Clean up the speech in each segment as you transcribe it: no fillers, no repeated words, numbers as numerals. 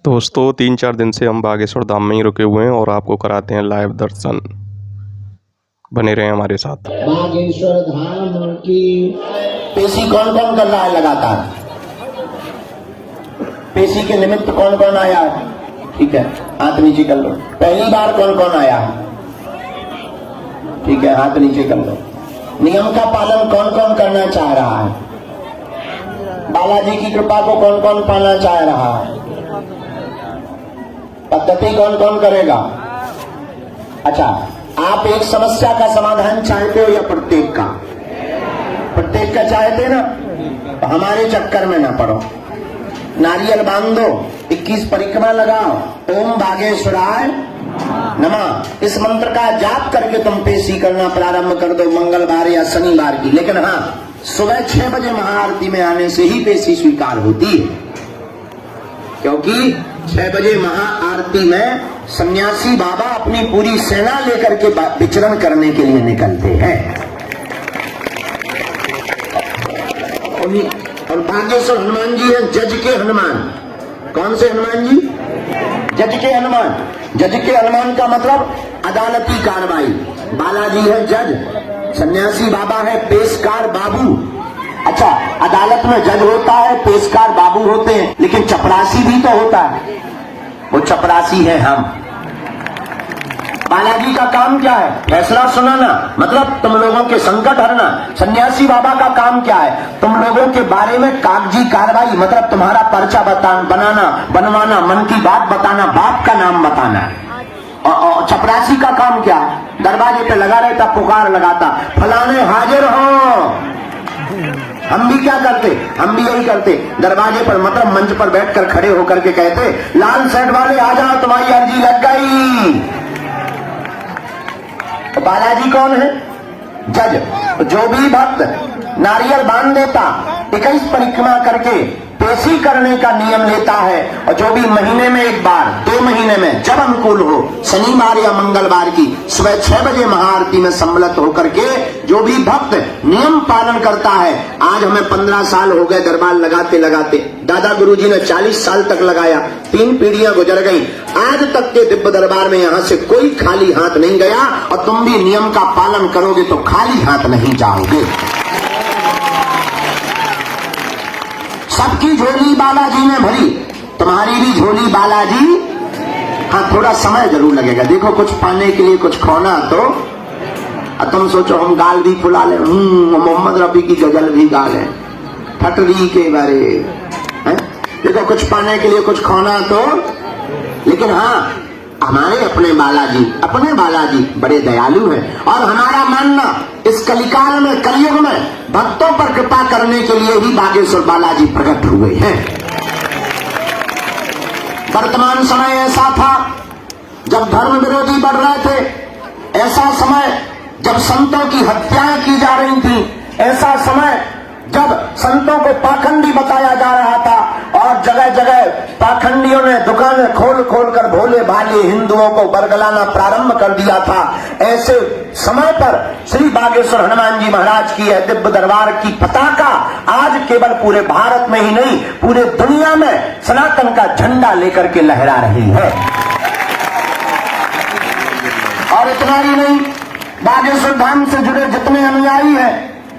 दोस्तों 3-4 दिन से हम बागेश्वर धाम में ही रुके हुए हैं और आपको कराते हैं लाइव दर्शन। बने रहें हमारे साथ। बागेश्वर धाम की पेशी कौन कौन कर रहा है लगातार? पेशी के निमित्त कौन कौन आया? ठीक है, हाथ नीचे कर लो। पहली बार कौन कौन आया? ठीक है, हाथ नीचे कर लो। नियम का पालन कौन कौन करना चाह रहा है? बालाजी की कृपा को कौन कौन पाना चाह रहा है? पद्धति कौन कौन करेगा? अच्छा, आप एक समस्या का समाधान चाहते हो या प्रत्येक का? प्रत्येक का चाहते ना, तो हमारे चक्कर में ना पड़ो। नारियल बांध दो, 21 परिक्रमा लगाओ, ओम बागेश्वराय नमः इस मंत्र का जाप करके तुम पेशी करना प्रारंभ कर दो, मंगलवार या शनिवार की। लेकिन हाँ, सुबह 6 बजे महाआरती में आने से ही पेशी स्वीकार होती है, क्योंकि 6 बजे महाआरती में सन्यासी बाबा अपनी पूरी सेना लेकर के विचरण करने के लिए निकलते हैं। और बागेश्वर हनुमान जी है जज के हनुमान। कौन से हनुमान जी? जज के हनुमान। जज के हनुमान का मतलब अदालती कार्रवाई। बालाजी है जज, सन्यासी बाबा है पेशकार बाबू। अच्छा, अदालत में जज होता है, पेशकार बाबू होते हैं, लेकिन चपरासी भी तो होता है। वो चपरासी है हम। बालाजी का काम क्या है? फैसला सुनाना, मतलब तुम लोगों के संकट हरना। सन्यासी बाबा का काम क्या है? तुम लोगों के बारे में कागजी कार्रवाई, मतलब तुम्हारा पर्चा बनाना, बनवाना, मन की बात बताना, बाप का नाम बताना। और चपरासी का काम क्या है? दरवाजे पे लगा रहता, पुकार लगाता, फलाने हाजिर हो। हम भी क्या करते? हम भी यही करते, दरवाजे पर मतलब मंच पर बैठकर खड़े होकर के कहते, लाल शर्ट वाले आ जाओ, तुम्हारी अर्जी लग गई। तो बालाजी कौन है? जज। जो भी भक्त नारियल बांध देता, 21 परिक्रमा करके पेशी करने का नियम लेता है, और जो भी महीने में एक बार, 2 महीने में जब अनुकूल हो, शनिवार या मंगलवार की सुबह 6 बजे महाआरती में सम्मिलित होकर के जो भी भक्त नियम पालन करता है। आज हमें 15 साल हो गए दरबार लगाते लगाते, दादा गुरुजी ने 40 साल तक लगाया, 3 पीढ़ियां गुजर गई। आज तक के दिव्य दरबार में यहां से कोई खाली हाथ नहीं गया, और तुम भी नियम का पालन करोगे तो खाली हाथ नहीं जाओगे। सबकी झोली बालाजी ने भरी, तुम्हारी भी झोली बालाजी। हाँ, थोड़ा समय जरूर लगेगा। देखो, कुछ पाने के लिए कुछ खोना तो तुम सोचो हम गाल भी फुला ले, मोहम्मद रफी की गजल भी गा ले, फटरी के बारे है। देखो, कुछ पाने के लिए कुछ खोना तो, लेकिन हाँ, हमारे अपने बालाजी बड़े दयालु हैं। और हमारा मानना, इस कलिकाल में, कलयुग में भक्तों पर कृपा करने के लिए ही बागेश्वर बालाजी प्रकट हुए हैं। वर्तमान समय ऐसा था जब धर्म विरोधी बढ़ रहे थे, ऐसा समय जब संतों की हत्याएं की जा रही थी, ऐसा समय जब संतों को पाखंडी बताया जा रहा था, और जगह जगह पाखंडियों ने दुकानें खोल खोल कर भोले भाले हिंदुओं को बरगलाना प्रारंभ कर दिया था। ऐसे समय पर श्री बागेश्वर हनुमान जी महाराज की यह दिव्य दरबार की पताका आज केवल पूरे भारत में ही नहीं, पूरे दुनिया में सनातन का झंडा लेकर के लहरा रही है। और इतना ही नहीं, बागेश्वर धाम से जुड़े जितने अनुयायी हैं,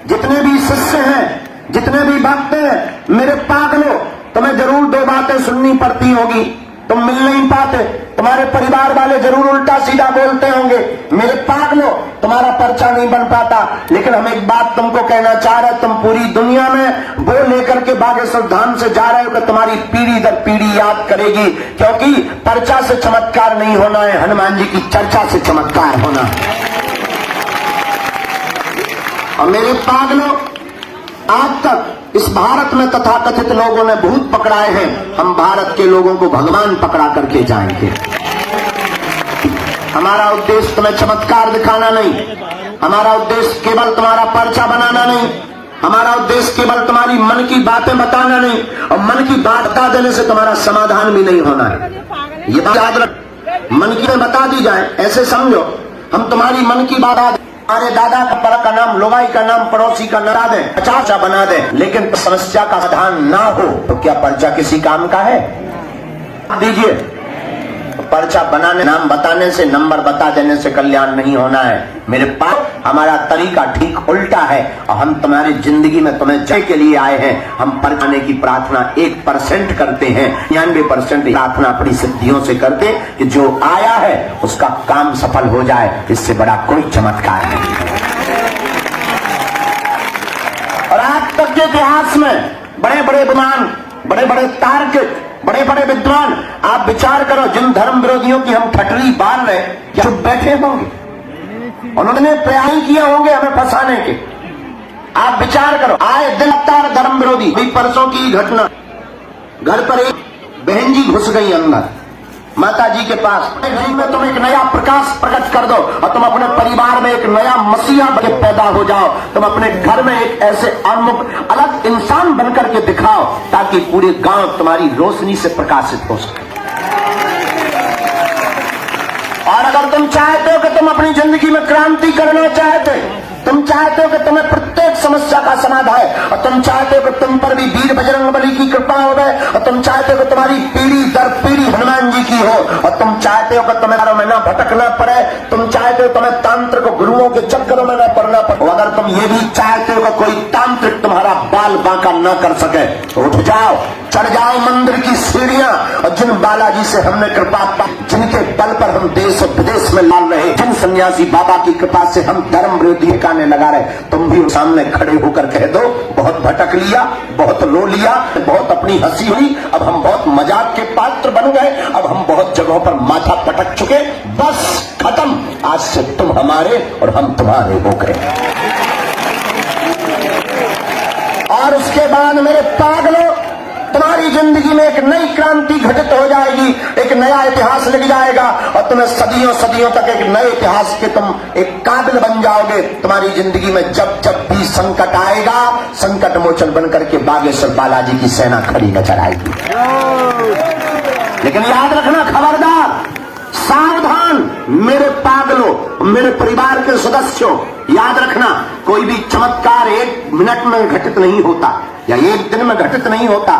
जितने भी शिष्य हैं, जितने भी भक्त हैं, मेरे पागलों, तुम्हें जरूर 2 बातें सुननी पड़ती होगी। तुम मिल नहीं पाते, तुम्हारे परिवार वाले जरूर उल्टा सीधा बोलते होंगे। मेरे पागलों, तुम्हारा पर्चा नहीं बन पाता, लेकिन हम एक बात तुमको कहना चाह रहे हैं, तुम पूरी दुनिया में वो लेकर के बागेश्वर धाम से जा रहे हो कि तुम्हारी पीढ़ी दर पीढ़ी याद करेगी, क्योंकि पर्चा से चमत्कार नहीं होना है, हनुमान जी की चर्चा से चमत्कार होना है। और मेरे पागलों, आज तक इस भारत में तथाकथित लोगों ने भूत पकड़ाए हैं, हम भारत के लोगों को भगवान पकड़ा करके जाएंगे। हमारा उद्देश्य तुम्हें चमत्कार दिखाना नहीं, हमारा उद्देश्य केवल तुम्हारा पर्चा बनाना नहीं, हमारा उद्देश्य केवल तुम्हारी मन की बातें बताना नहीं, और मन की बात बता देने से तुम्हारा समाधान भी नहीं होना है। ये बात याद रख, मन की बता दी जाए, ऐसे समझो हम तुम्हारी मन की बात, हमारे दादा का पर का नाम, लोगाई का नाम, पड़ोसी का नाम दे, 50 बना दे, लेकिन समस्या का समाधान ना हो तो क्या पर्चा किसी काम का है? दीजिए। पर्चा बनाने, नाम बताने से, नंबर बता देने से कल्याण नहीं होना है मेरे पास। हमारा तरीका ठीक उल्टा है और हम तुम्हारी जिंदगी में तुम्हें जय के लिए आए हैं। हम परमाने की प्रार्थना 1% करते हैं, 99% प्रार्थना अपनी सिद्धियों से करते कि जो आया है उसका काम सफल हो जाए। इससे बड़ा कोई चमत्कार नहीं। और आज तक के इतिहास में बड़े बड़े विद्वान, बड़े बड़े तार्किक, बड़े बड़े विद्वान, आप विचार करो, जिन धर्म विरोधियों की हम ठटरी बांध रहे, क्या चुप बैठे होंगे? उन्होंने प्रयास किए होंगे हमें फंसाने के। आप विचार करो, आए दिन लगातार धर्म विरोधी। अभी परसों की घटना, घर पर एक बहन जी घुस गई अंदर माता जी के पास। में तुम एक नया प्रकाश प्रकट कर दो और तुम अपने परिवार में एक नया मसीहा बन के पैदा हो जाओ। तुम अपने घर में एक ऐसे उन्मुख अलग इंसान बनकर के दिखाओ ताकि पूरे गांव तुम्हारी रोशनी से प्रकाशित हो सके। और अगर तुम चाहते हो कि तुम अपनी जिंदगी में क्रांति करना चाहते, तुम चाहते हो कि तुम्हें प्रत्येक समस्या का समाधान, और तुम चाहते हो कि तुम पर भी वीर बजरंगबली की कृपा हो गए, और तुम चाहते हो कि तुम्हारी पीढ़ी दर पीढ़ी हनुमान जी की हो, और तुम चाहते हो कि तुम्हें में ना भटकना पड़े, तुम चाहते हो तुम्हें तांत्रिक गुरुओं के चक्करों में न पड़ना पड़े, अगर तुम ये भी चाहते हो कि कोई तांत्रिक तुम्हारा बाल बांका न कर सके, तो उठ जाओ, चढ़ जाओ मंदिर की सीढ़ियां, और जिन बालाजी से हमने कृपा पाई, जिनके बल पर हम देश और विदेश में लाल रहे, जिन सन्यासी बाबा की कृपा से हम धर्म विरोधी गाने लगा रहे, तुम भी सामने खड़े होकर कह दो, बहुत भटक लिया, बहुत रो लिया, बहुत अपनी हंसी हुई, अब हम बहुत मजाक के पात्र बन गए, अब हम बहुत जगहों पर माथा पटक चुके, बस खत्म, आज से तुम हमारे और हम तुम्हारे हो गए। और उसके बाद मेरे पागलों, तुम्हारी जिंदगी में एक नई क्रांति घटित हो जाएगी, एक नया इतिहास लिख जाएगा, और तुम्हें सदियों सदियों तक एक नए इतिहास के तुम एक काबिल बन जाओगे। तुम्हारी जिंदगी में जब जब भी संकट आएगा, संकट मोचन बनकर के बागेश्वर बालाजी की सेना खड़ी नजर आएगी। लेकिन याद रखना, खबरदार, सावधान मेरे पागलों, मेरे परिवार के सदस्यों, याद रखना, कोई भी चमत्कार एक मिनट में घटित नहीं होता या एक दिन में घटित नहीं होता,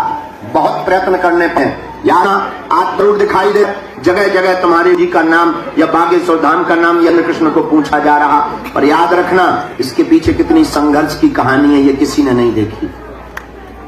बहुत प्रयत्न करने पे। यहाँ आज जरूर दिखाई दे, जगह जगह तुम्हारे जी का नाम या बागेश्वर धाम का नाम या कृष्ण को पूछा जा रहा, पर याद रखना इसके पीछे कितनी संघर्ष की कहानी है, ये किसी ने नहीं देखी।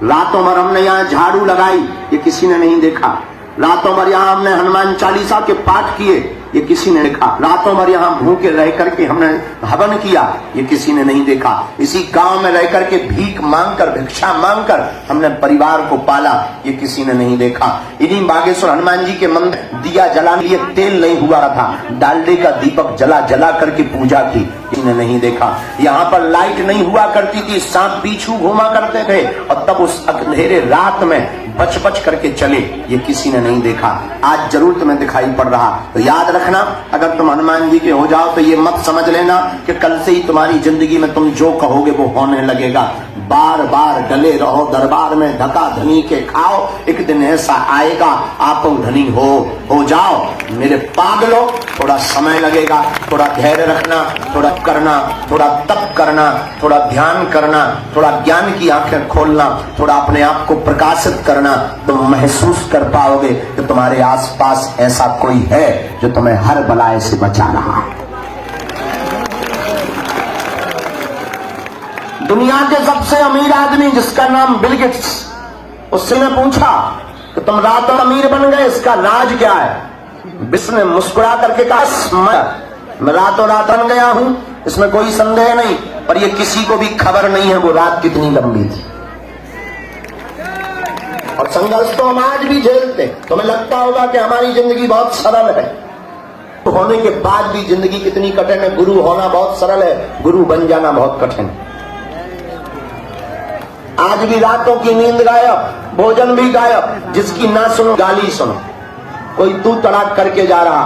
रातों भर हमने यहाँ झाड़ू लगाई, ये किसी ने नहीं देखा। रातों भर यहाँ हमने हनुमान चालीसा के पाठ किए, ये किसी ने देखा। रातों भर यहाँ भूखे रह करके हमने हवन किया, ये किसी ने नहीं देखा। इसी गांव में रह करके भीख मांगकर, भिक्षा मांगकर हमने परिवार को पाला, ये किसी ने नहीं देखा। इन्हीं बागेश्वर हनुमान जी के मंदिर दिया जलाने के लिए तेल नहीं हुआ था, डालडे का दीपक जला जला करके पूजा की, किसी ने नहीं देखा। यहाँ पर लाइट नहीं हुआ करती थी, सांप बिच्छू घूमा करते थे, और तब उस अंधेरे रात में बच बच करके चले, ये किसी ने नहीं देखा। आज जरूर तुम्हें दिखाई पड़ रहा। तो याद रखना, अगर तुम हनुमान जी के हो जाओ तो ये मत समझ लेना कि कल से ही तुम्हारी जिंदगी में तुम जो कहोगे वो होने लगेगा। बार बार डले रहो दरबार में, धका धनी के खाओ, एक दिन ऐसा आएगा आप धनी हो जाओ। मेरे पागलों, थोड़ा समय लगेगा, थोड़ा धैर्य रखना, थोड़ा करना, थोड़ा तप करना, थोड़ा ध्यान करना, थोड़ा ज्ञान की आंखें खोलना, थोड़ा अपने आप को प्रकाशित करना, तुम महसूस कर पाओगे कि तुम्हारे आसपास ऐसा कोई है जो तुम्हें हर बलाए से बचा रहा है। दुनिया के सबसे अमीर आदमी जिसका नाम बिल गेट्स, उससे मैं पूछा कि तुम रातों अमीर बन गए, इसका राज क्या है? बिल ने मुस्कुरा करके कहा, मैं रातों रात बन गया हूं, इसमें कोई संदेह नहीं, पर ये किसी को भी खबर नहीं है वो रात कितनी लंबी थी। और संघर्ष तो हम आज भी झेलते। तुम्हें लगता होगा कि हमारी जिंदगी बहुत सरल है, तो होने के बाद भी जिंदगी कितनी कठिन है। गुरु होना बहुत सरल है, गुरु बन जाना बहुत कठिन है। आज भी रातों की नींद गायब, भोजन भी गायब, जिसकी ना सुनो गाली सुनो। कोई तू तड़ाक करके जा रहा,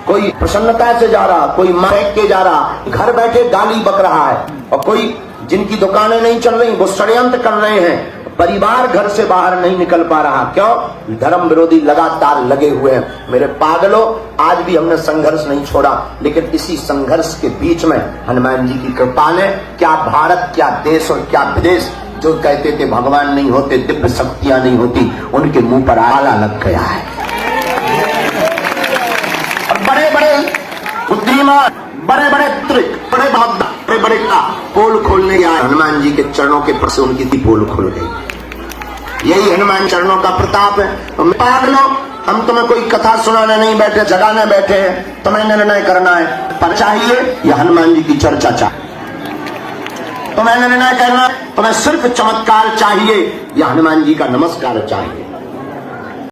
कोई प्रसन्नता से जा रहा, कोई महक के जा रहा, घर बैठे गाली बक रहा है, और कोई जिनकी दुकानें नहीं चल रही वो षड्यंत्र कर रहे हैं। परिवार घर से बाहर नहीं निकल पा रहा, क्यों? धर्म विरोधी लगातार लगे हुए हैं। मेरे पागलों, आज भी हमने संघर्ष नहीं छोड़ा, लेकिन इसी संघर्ष के बीच में हनुमान जी की कृपा ने क्या भारत, क्या देश और क्या विदेश, जो कहते थे भगवान नहीं होते, दिव्य शक्तियां नहीं होती, उनके मुंह पर आला लग गया है। बुद्धिमान, बड़े बड़े त्रिक, बड़े भगदा, बड़े बड़े का पोल खोलने आए हनुमान जी के चरणों के पर से उनकी पोल खुल गई। यही हनुमान चरणों का प्रताप है। पागलों, हम तुम्हें कोई कथा सुनाने नहीं बैठे, जगाने बैठे हैं, तुम्हें निर्णय करना है पर चाहिए या हनुमान जी की चर्चा चाहिए। तुम्हें निर्णय करना है, तुम्हें सिर्फ चमत्कार चाहिए या हनुमान जी का नमस्कार चाहिए।